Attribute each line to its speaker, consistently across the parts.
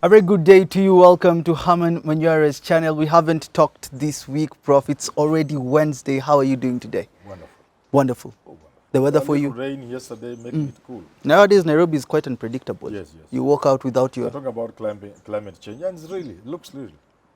Speaker 1: A very good day to you. Welcome to Herman Manyora's channel. We haven't talked this week, Prof. It's already Wednesday. How are you doing today?
Speaker 2: Wonderful.
Speaker 1: Wonderful.
Speaker 2: Oh, wonderful.
Speaker 1: The weather for you?
Speaker 2: Rain yesterday, making it cool.
Speaker 1: Nowadays, Nairobi is quite unpredictable.
Speaker 2: Yes, yes.
Speaker 1: You walk out without your...
Speaker 2: We're talking about climate change, and it's really, it looks really.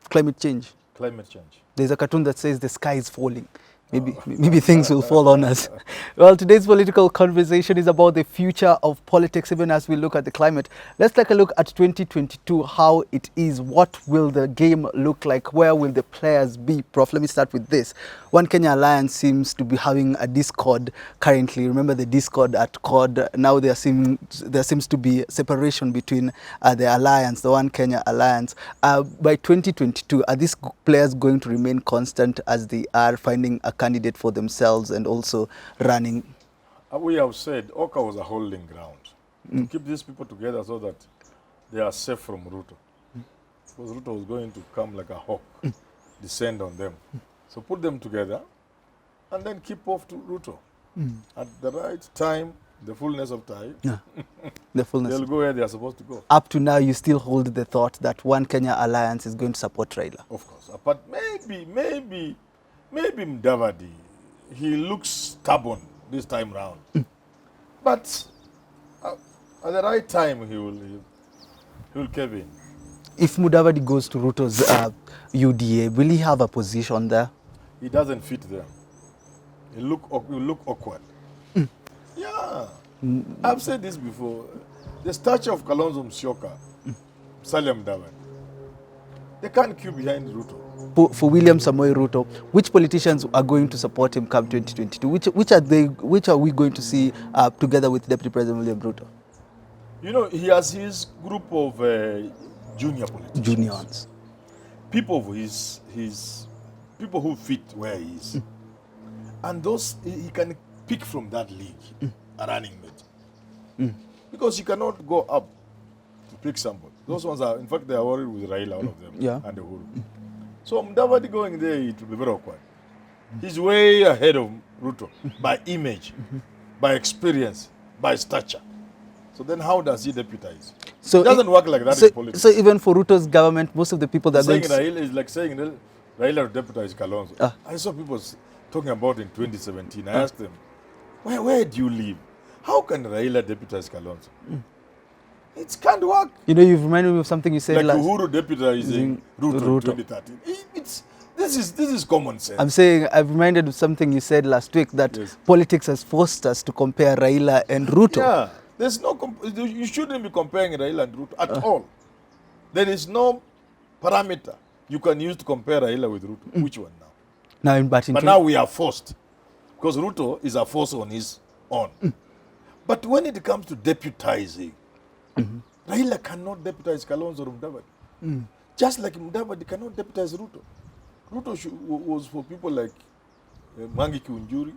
Speaker 1: Climate change.
Speaker 2: Climate change.
Speaker 1: There's a cartoon that says the sky is falling. Maybe things will fall on us. Well, today's political conversation is about the future of politics, even as we look at the climate. Let's take a look at 2022, how it is. What will the game look like? Where will the players be? Prof, let me start with this. One Kenya Alliance seems to be having a discord currently. Remember the discord at COD? Now there seems to be separation between the alliance, the One Kenya Alliance. By 2022, are these players going to remain constant as they are finding a candidate for themselves and also running?
Speaker 2: We have said Oka was a holding ground to keep these people together so that they are safe from Ruto. Because Ruto was going to come like a hawk, descend on them. So put them together and then keep off to Ruto. At the right time, the fullness of time,
Speaker 1: the fullness.
Speaker 2: They'll go where they are supposed to go.
Speaker 1: Up to now, you still hold the thought that One Kenya Alliance is going to support Raila? Of
Speaker 2: course. But maybe Mudavadi, he looks stubborn this time round. But at the right time, he will cave in.
Speaker 1: If Mudavadi goes to Ruto's UDA, will he have a position there?
Speaker 2: He doesn't fit there. He'll look awkward. Yeah. I've said this before. The stature of Kalonzo Musyoka, Salim Mudavadi, they can't queue behind Ruto.
Speaker 1: For William Samoei Ruto, which politicians are going to support him come 2022? Which are we going to see together with Deputy President William Ruto?
Speaker 2: You know, he has his group of junior politicians.
Speaker 1: Juniors.
Speaker 2: People of his people who fit where he is. And those, he can pick from that league a running mate. Because you cannot go up to pick somebody. Those ones are, in fact, they are worried with Raila, all of them, and the Uhuru. So Mudavadi going there, it will be very awkward. He's way ahead of Ruto by image, by experience, by stature. So then how does he deputize? So it doesn't work like that in politics.
Speaker 1: So even for Ruto's government, most of the people that are going to...
Speaker 2: Raila is like saying Raila to deputize Kalonzo. I saw people talking about in 2017. I asked them, where do you live? How can Raila deputize Kalonzo? It can't work.
Speaker 1: You know, you've reminded me of something you said
Speaker 2: like Uhuru deputizing Ruto in 2013. This is common sense.
Speaker 1: I'm saying, I've reminded of something you said last week, that politics has forced us to compare Raila and Ruto.
Speaker 2: Yeah, there's no, you shouldn't be comparing Raila and Ruto at all. There is no parameter you can use to compare Raila with Ruto. Which one now? But now we are forced, because Ruto is a force on his own. But when it comes to deputizing, Raila cannot deputize Kalonzo or Mudavadi. Just like Mudavadi cannot deputize Ruto. Ruto was for people like Mangi Kiunjuri.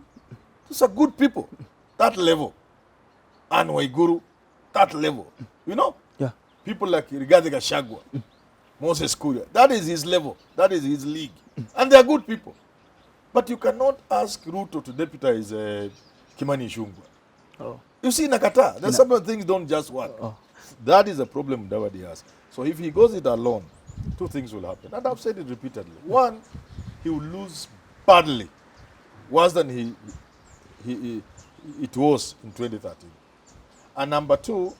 Speaker 2: Those are good people. That level. And Waiguru, that level. You know? Yeah. People like Rigathi Gachagua, Moses Kuria. That is his level. That is his league. And they are good people. But you cannot ask Ruto to deputize Kimani Ichung'wah. You see, Nakata, there's some things don't just work. That is a problem Mudavadi has. So if he goes it alone, two things will happen. And I've said it repeatedly. One, he will lose badly, worse than it was in 2013. And number two,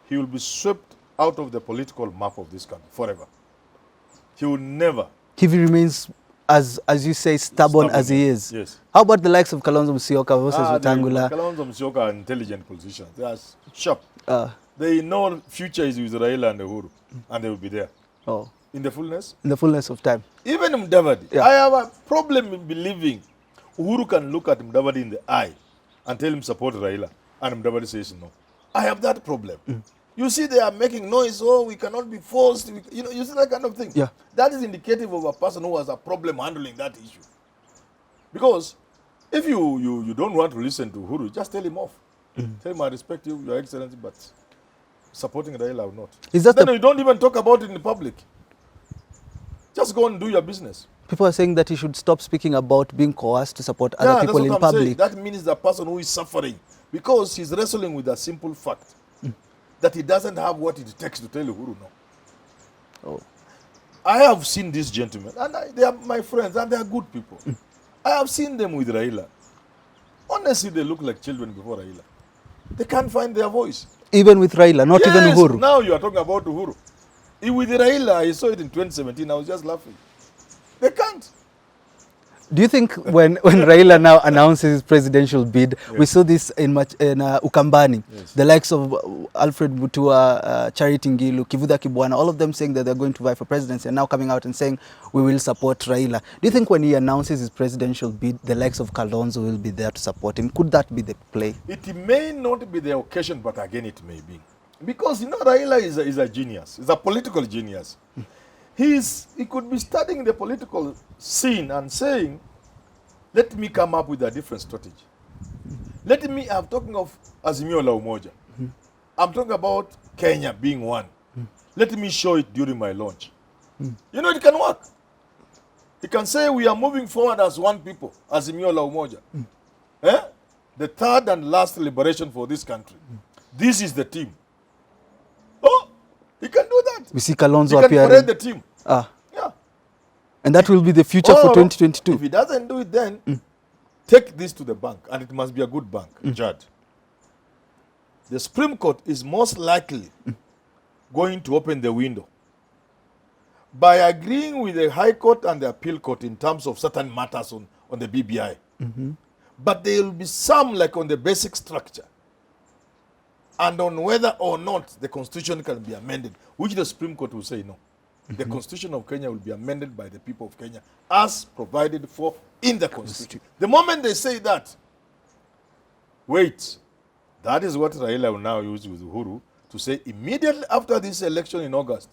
Speaker 2: he will be swept out of the political map of this country forever. He will never.
Speaker 1: If he remains, as you say, stubborn as he is. Yes. How about the likes of Kalonzo Musyoka versus Wetangula?
Speaker 2: Kalonzo Musyoka are intelligent politicians. They are sharp. They know future is with Raila and Uhuru, and they will be there. In the fullness? In
Speaker 1: the fullness of time.
Speaker 2: Even Mudavadi. I have a problem in believing Uhuru can look at Mudavadi in the eye and tell him support Raila, and Mudavadi says no. I have that problem. You see, they are making noise. Oh, we cannot be forced. You know, you see that kind of thing. Yeah. That is indicative of a person who has a problem handling that issue. Because if you don't want to listen to Uhuru, just tell him off. Tell him I respect you, Your Excellency, but supporting Raila or not. Then you don't even talk about it in the public. Just go and do your business.
Speaker 1: People are saying that he should stop speaking about being coerced to support other people in public. Saying.
Speaker 2: That means the person who is suffering, because he's wrestling with a simple fact that he doesn't have what it takes to tell Uhuru no.
Speaker 1: Oh.
Speaker 2: I have seen these gentlemen, and they are my friends, and they are good people. I have seen them with Raila. Honestly, they look like children before Raila. They can't find their voice.
Speaker 1: Even with Raila, not even Uhuru?
Speaker 2: Now you are talking about Uhuru. With Raila, I saw it in 2017, I was just laughing. They can't.
Speaker 1: Do you think when Raila now announces his presidential bid, we saw this in Ukambani, the likes of Alfred Mutua, Charity Ngilu, Kivuda Kibwana, all of them saying that they're going to vie for presidency and now coming out and saying we will support Raila. Do you think when he announces his presidential bid, the likes of Kalonzo will be there to support him? Could that be the play?
Speaker 2: It may not be the occasion, but again it may be. Because, Raila is a genius. He's a political genius. He could be studying the political scene and saying, let me come up with a different strategy. I'm talking of Azimio la Umoja. I'm talking about Kenya being one. Let me show it during my launch. It can work. He can say we are moving forward as one people, Azimio la Umoja. The third and last liberation for this country. This is the team. Oh, he can do that.
Speaker 1: We see Kalonzo
Speaker 2: appearing. He can parade the team. Yeah.
Speaker 1: And that will be the future for 2022.
Speaker 2: If he doesn't do it then, take this to the bank, and it must be a good bank, Judge. The Supreme Court is most likely going to open the window by agreeing with the High Court and the Appeal Court in terms of certain matters on the BBI. But there will be some, like on the basic structure, and on whether or not the Constitution can be amended, which the Supreme Court will say no. The Constitution of Kenya will be amended by the people of Kenya as provided for in the Constitution. The moment they say that, wait, that is what Raila will now use with Uhuru to say immediately after this election in August,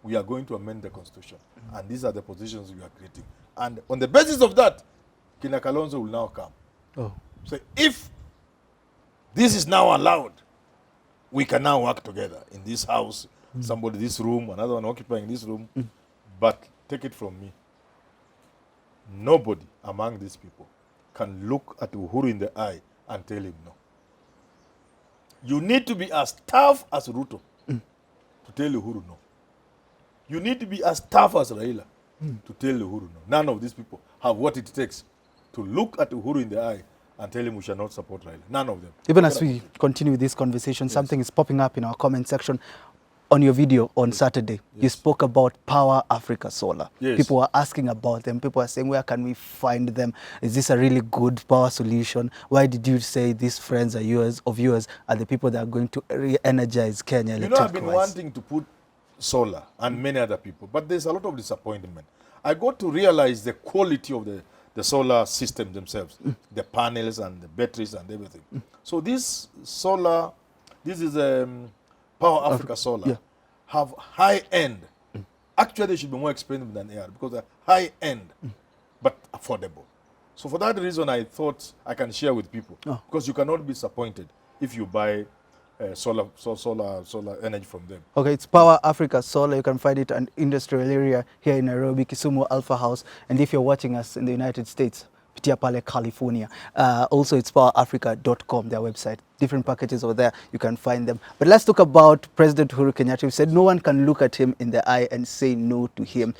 Speaker 2: we are going to amend the Constitution. And these are the positions we are creating. And on the basis of that, Kina Kalonzo will now come. So if this is now allowed, we can now work together in this house, somebody this room, another one occupying this room. But take it from me, nobody among these people can look at Uhuru in the eye and tell him no. You need to be as tough as Ruto to tell Uhuru no. You need to be as tough as Raila to tell Uhuru no. None of these people have what it takes to look at Uhuru in the eye and tell him we shall not support Raila. None of them.
Speaker 1: Even as we continue this conversation, something is popping up in our comment section. On your video on Saturday, you spoke about Power Africa Solar. People are asking about them. People are saying, where can we find them? Is this a really good power solution? Why did you say these friends of yours are the people that are going to re-energize Kenya?
Speaker 2: I've been wanting to put solar and many other people, but there's a lot of disappointment. I got to realize the quality of the solar systems themselves, the panels and the batteries and everything. So this solar, this is Power Africa Solar, have high end. Actually, they should be more expensive than air because they're high end, but affordable. So for that reason, I thought I can share with people because you cannot be disappointed if you buy solar energy from them.
Speaker 1: Okay, it's Power Africa Solar. You can find it in industrial area here in Nairobi, Kisumu Alpha House. And if you're watching us in the United States, pitia pale California. Also, it's powerafrica.com, their website. Different packages over there, you can find them. But let's talk about President Uhuru Kenyatta. He said no one can look at him in the eye and say no to him.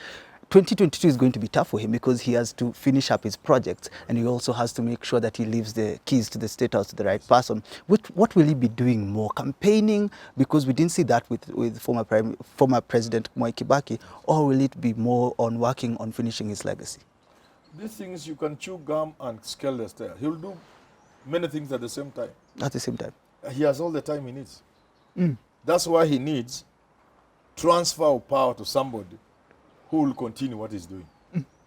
Speaker 1: 2022 is going to be tough for him because he has to finish up his projects and he also has to make sure that he leaves the keys to the State House to the right person. What will he be doing more? Campaigning? Because we didn't see that with former President Mwai Kibaki. Or will it be more on working on finishing his legacy?
Speaker 2: These things you can chew gum and scale the stair. He'll do many things at the same time.
Speaker 1: At the same time?
Speaker 2: He has all the time he needs. That's why he needs transfer of power to somebody who will continue what he's doing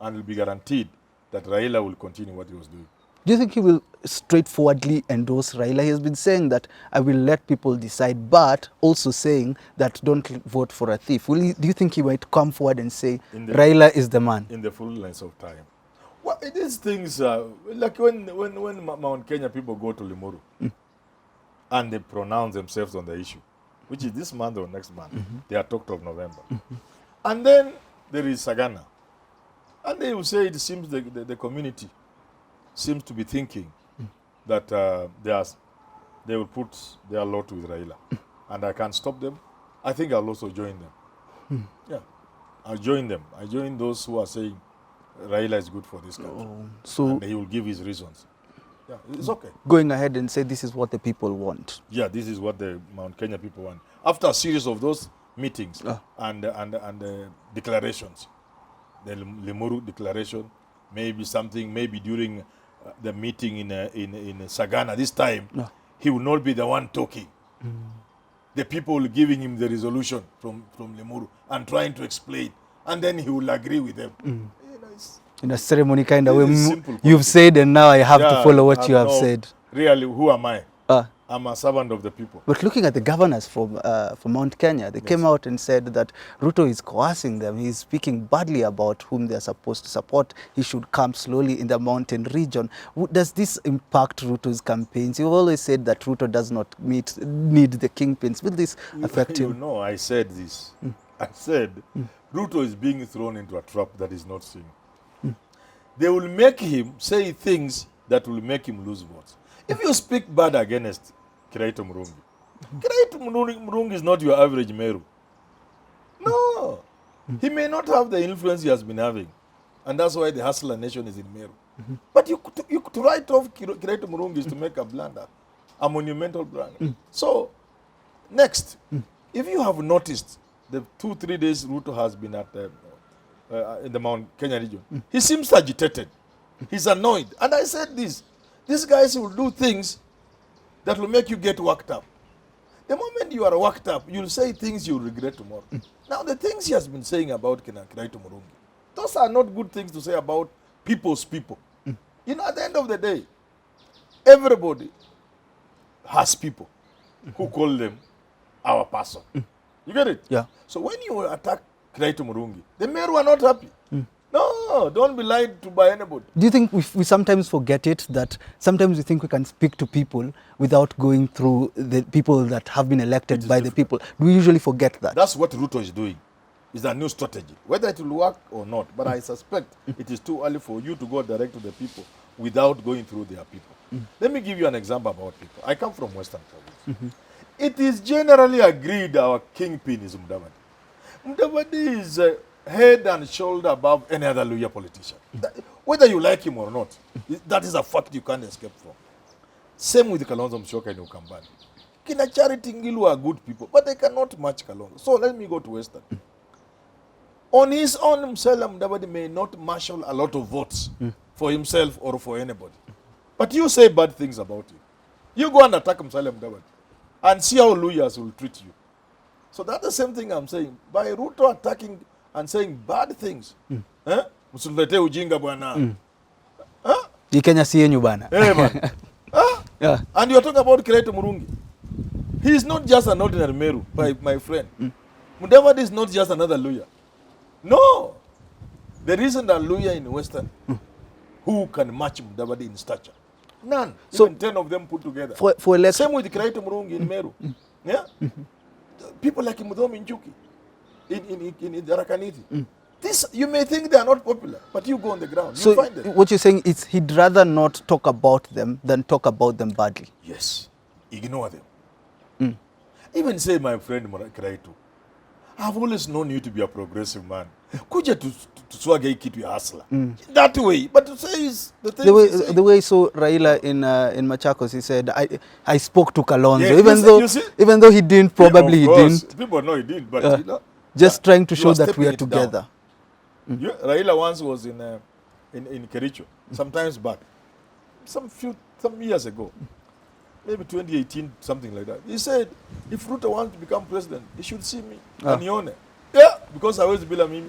Speaker 2: and will be guaranteed that Raila will continue what he was doing.
Speaker 1: Do you think he will straightforwardly endorse Raila? He has been saying that I will let people decide, but also saying that don't vote for a thief. Do you think he might come forward and say Raila is the man?
Speaker 2: In the fullness of time. Well, these things, like when Mount Kenya people go to Limuru and they pronounce themselves on the issue, which is this month or next month, they are talked of November. And then there is Sagana. And they will say it seems the community seems to be thinking that they will put their lot with Raila. And I can't stop them. I think I'll also join them. Yeah. I'll join them. I join those who are saying Raila is good for this country.
Speaker 1: So
Speaker 2: and he will give his reasons. Yeah, it's okay.
Speaker 1: Going ahead and say this is what the people want.
Speaker 2: Yeah, this is what the Mount Kenya people want. After a series of those meetings and declarations, the Limuru declaration, maybe something, maybe during the meeting in Sagana this time, he will not be the one talking. The people giving him the resolution from Limuru and trying to explain, and then he will agree with them. You know,
Speaker 1: in a ceremony kind of way, you've said, and now I have to follow what you have said.
Speaker 2: Really, who am I? I'm a servant of the people.
Speaker 1: But looking at the governors from Mount Kenya, they came out and said that Ruto is coercing them. He's speaking badly about whom they're supposed to support. He should come slowly in the mountain region. Does this impact Ruto's campaigns? You've always said that Ruto does not need the kingpins. Will this affect him?
Speaker 2: You know, I said this. I said Ruto is being thrown into a trap that is not seen. They will make him say things that will make him lose votes. If you speak bad against Kiraito Murungi, Kiraito Murungi is not your average Meru. No. He may not have the influence he has been having. And that's why the hustler nation is in Meru. But you could write off Kiraito Murungi is to make a blunder, a monumental blunder. So, next, if you have noticed the 2-3 days Ruto has been at in the Mount Kenya region, he seems agitated. He's annoyed. And I said this. These guys will do things that will make you get worked up. The moment you are worked up, you'll say things you'll regret tomorrow. Now, the things he has been saying about Kiraito Murungi, those are not good things to say about people's people. You know, at the end of the day, everybody has people who call them our person. You get it?
Speaker 1: Yeah.
Speaker 2: So when you attack Kiraito Murungi, the Meru are not happy. No, don't be lied to by anybody.
Speaker 1: Do you think we sometimes forget it, that sometimes we think we can speak to people without going through the people that have been elected by the people? Do we usually forget that?
Speaker 2: That's what Ruto is doing. It's a new strategy. Whether it will work or not, but I suspect it is too early for you to go direct to the people without going through their people. Let me give you an example about people. I come from Western Province. It is generally agreed our kingpin is Mudavadi. Mudavadi is head and shoulder above any other Luhya politician. Whether you like him or not, that is a fact you can't escape from. Same with Kalonzo Musyoka and Ukambani. Kina Charity Ngilu are good people, but they cannot match Kalonzo. So let me go to Western. On his own, Musalia Mudavadi may not marshal a lot of votes for himself or for anybody. But you say bad things about him. You go and attack Musalia Mudavadi and see how Luhyas will treat you. So that's the same thing I'm saying. By Ruto attacking and saying bad things. Msulete ujinga bwana.
Speaker 1: Kenya si yenyu bana.
Speaker 2: Hey man. Yeah. And you're talking about Kiraito Murungi. He is not just an ordinary Meru, my friend. Mudavadi is not just another Luhya. No. There isn't a Luhya in Western who can match Mudavadi in stature. None. So, even 10 of them put together.
Speaker 1: For election.
Speaker 2: Same with Kiraito Murungi in Meru. Yeah? People like Mudhomi Njuki in Tharaka-Nithi. This, you may think they are not popular, but you go on the ground, you find them.
Speaker 1: What you're saying is he'd rather not talk about them than talk about them badly.
Speaker 2: Yes. Ignore them. Even say, my friend Kiraito, I've always known you to be a progressive man. Kuja to swag a kid to a hustler. That way. But to say is the thing.
Speaker 1: The way so Raila in Machakos, he said, I spoke to Kalonzo, even though he didn't, probably he didn't.
Speaker 2: People know he didn't, but you know,
Speaker 1: just trying to show that we are together.
Speaker 2: Raila once was in Kericho, sometimes back, some years ago, maybe 2018, something like that. He said, if Ruto wants to become president, he should see me. Anione. Yeah, because I always be like me.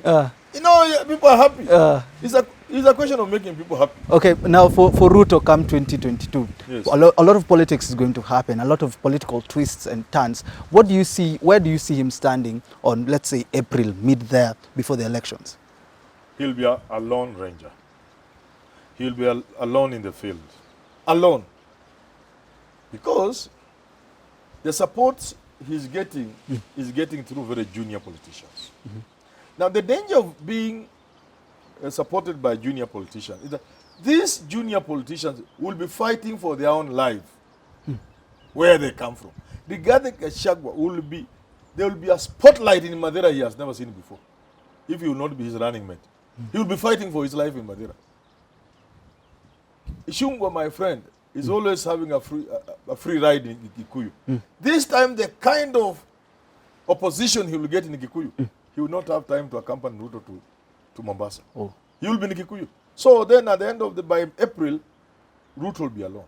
Speaker 2: You know, people are happy. It's a question of making people happy.
Speaker 1: Okay, now for Ruto come 2022, yes. A lot of politics is going to happen, a lot of political twists and turns. What do you see, where do you see him standing on, let's say, April, mid there, before the elections?
Speaker 2: He'll be a lone ranger. He'll be alone in the field. Alone. Because the support he's getting is getting through very junior politicians. Now, the danger of being supported by junior politicians is that these junior politicians will be fighting for their own life, where they come from. Rigathi Gachagua will be there will be a spotlight in Madeira he has never seen before. If he will not be his running mate. He will be fighting for his life in Madeira. Ishungwa, my friend, is always having a free ride in Kikuyu. This time, the kind of opposition he will get in Kikuyu, he will not have time to accompany Ruto to Mombasa.
Speaker 1: Oh.
Speaker 2: He will be in Kikuyu. So then at the end of by April, Ruto will be alone.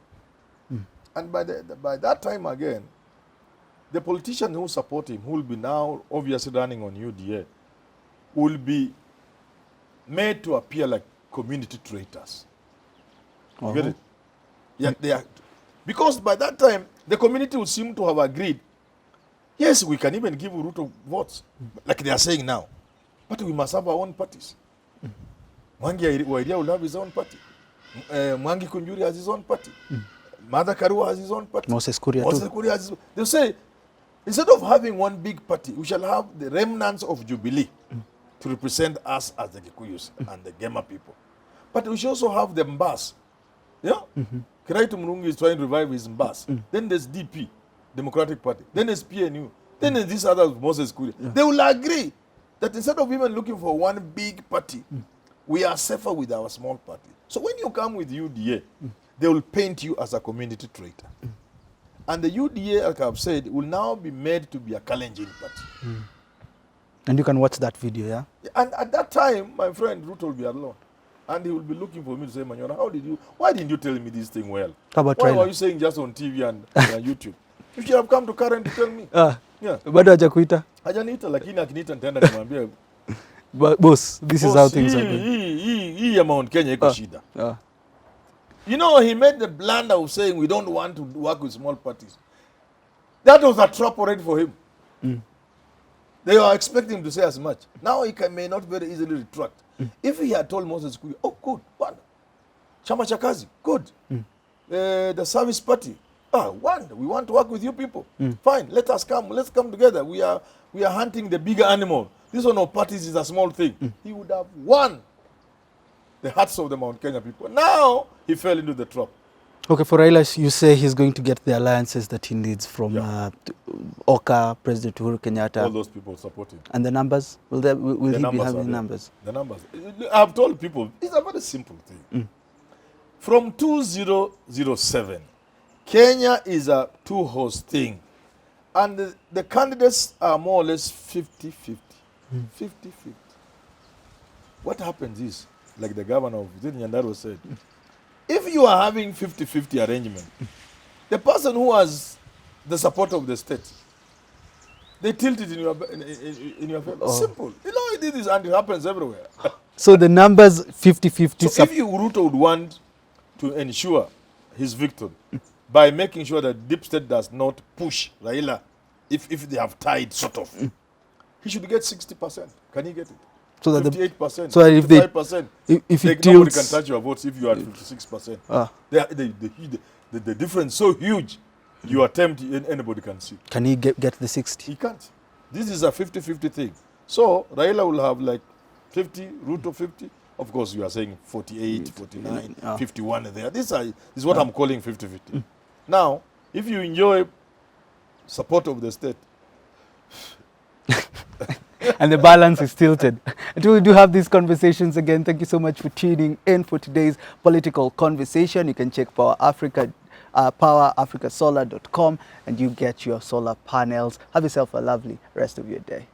Speaker 2: And by that time again, the politician who support him, who will be now obviously running on UDA, will be made to appear like community traitors. You get it? Yeah, they are. Because by that time, the community will seem to have agreed, yes, we can even give Ruto votes, like they are saying now. But we must have our own parties. Mwangi Wairia will have his own party. Mwangi Kunjuri has his own party. Mother Karua has his own party.
Speaker 1: Moses Kuria
Speaker 2: has his own. They say, instead of having one big party, we shall have the remnants of Jubilee to represent us as the Kikuyus and the Gema people. But we should also have the Mbas. Yeah? Kiraitu Murungi is trying to revive his Mbas. Then there's DP, Democratic Party. Then there's PNU. Then there's this other Moses Kuria. They will agree that instead of even looking for one big party, we are safer with our small party. So when you come with UDA, they will paint you as a community traitor. And the UDA, like I've said, will now be made to be a Kalenjin party.
Speaker 1: And you can watch that video, yeah?
Speaker 2: And at that time, my friend Ruto will be alone. And he will be looking for me to say, Manyora, why didn't you tell me this thing well?
Speaker 1: How about
Speaker 2: why
Speaker 1: Raila?
Speaker 2: were you saying just on TV and YouTube? You should have come to Karen to tell me. Yeah.
Speaker 1: Bado hajakuita?
Speaker 2: Hajaniita, lakini akiniita nitaenda nimwambie.
Speaker 1: Boss, this is how things are going.
Speaker 2: Hii ya Mount Kenya iko shida. You know, he made the blunder of saying we don't want to work with small parties. That was a trap already for him. They were expecting him to say as much. Now he may not very easily retract. If he had told Moses Kuyu, oh, good, one. Chama cha Kazi, good. The service party, one. We want to work with you people. Fine, let us come. Let's come together. We are hunting the bigger animal. This one of parties is a small thing. He would have won the hearts of the Mount Kenya people. Now he fell into the trap.
Speaker 1: Okay, for Raila, you say he's going to get the alliances that he needs from Oka, President Uhuru Kenyatta.
Speaker 2: All those people support him.
Speaker 1: And the numbers? Will he be having numbers?
Speaker 2: The numbers. I've told people, it's a very simple thing. From 2007, Kenya is a two-horse thing. And the candidates are more or less 50-50. 50-50. What happens is, like the governor of Nyandaro said, if you are having 50-50 arrangement, the person who has the support of the state, they tilt it in your favor. Simple. You know, it is, and it happens everywhere.
Speaker 1: So the numbers 50-50.
Speaker 2: So if Ruto would want to ensure his victory by making sure that deep state does not push Raila, if they have tied sort of, he should get 60%. Can he get it? So that 58%,
Speaker 1: so if
Speaker 2: 55%,
Speaker 1: if it
Speaker 2: nobody can touch your votes if you are 56%. The difference so huge, you attempt anybody can see.
Speaker 1: Can he get the 60?
Speaker 2: He can't. This is a 50-50 thing. So Raila will have like 50, Ruto 50. Of course, you are saying 48, 49, 51 there. This is what I'm calling 50-50. Now, if you enjoy support of the state,
Speaker 1: and the balance is tilted. Until we do have these conversations again, thank you so much for tuning in for today's political conversation. You can check Power Africa, powerafricasolar.com, and you get your solar panels. Have yourself a lovely rest of your day.